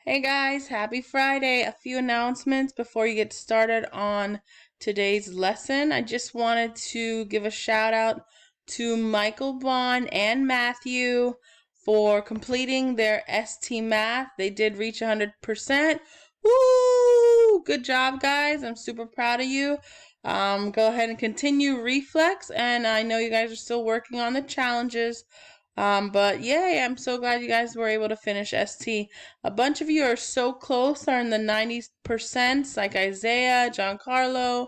Hey guys, happy Friday. A few announcements before you get started on today's lesson. I just wanted to give a shout out to Michael Bond and Matthew for completing their ST Math. They did reach 100%. Woo! Good job, guys. I'm super proud of you. Go ahead and continue Reflex, and I know you guys are still working on the challenges. But yay, I'm so glad you guys were able to finish ST. A bunch of you are so close, are in the 90%, like Isaiah, Giancarlo.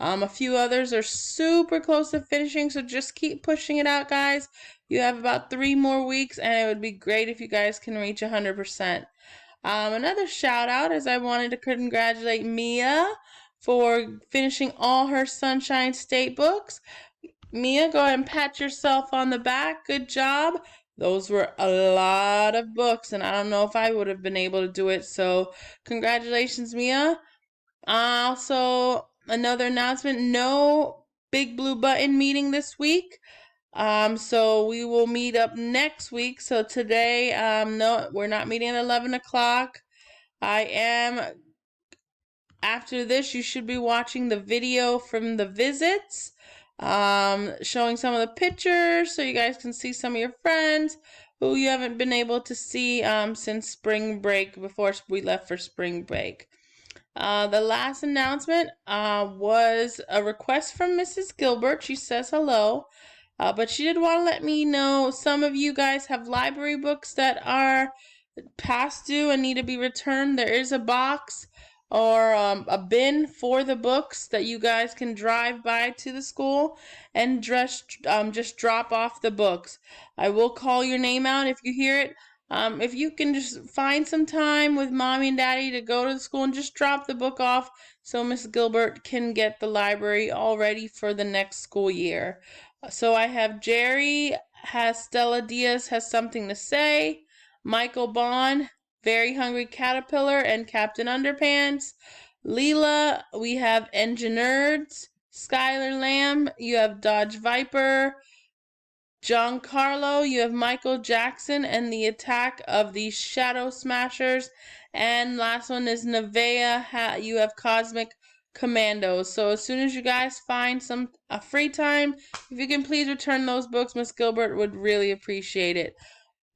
A few others are super close to finishing, so just keep pushing it out, guys. You have about 3 more weeks, and it would be great if you guys can reach 100%. Another shout out is I wanted to congratulate Mia for finishing all her Sunshine State books. Mia, go ahead and pat yourself on the back. Good job. Those were a lot of books, and I don't know if I would have been able to do it. So, congratulations, Mia. Also, another announcement, no Big Blue Button meeting this week. So we will meet up next week. So today, no, we're not meeting at 11 o'clock. After this, you should be watching the video from the visits, showing some of the pictures so you guys can see some of your friends who you haven't been able to see since spring break, before we left for spring break. The last announcement was a request from Mrs. Gilbert. She says hello, but she did want to let me know some of you guys have library books that are past due and need to be returned. There is a box or a bin for the books that you guys can drive by to the school and just drop off the books. I will call your name out if you hear it. If you can just find some time with mommy and daddy to go to the school and just drop the book off so Miss Gilbert can get the library all ready for the next school year. So I have Jerry, has Stella Diaz has something to say, Michael Bond, Very Hungry Caterpillar, and Captain Underpants. Leela, we have Engineers. Skylar Lamb, you have Dodge Viper. Giancarlo, you have Michael Jackson and the Attack of the Shadow Smashers. And last one is Nevaeh, you have Cosmic Commandos. So as soon as you guys find some free time, if you can please return those books, Miss Gilbert would really appreciate it.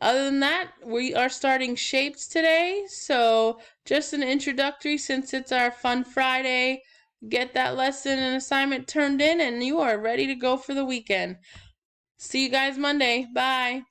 Other than that, we are starting Shapes today, so just an introductory since it's our fun Friday. Get that lesson and assignment turned in, and you are ready to go for the weekend. See you guys Monday. Bye.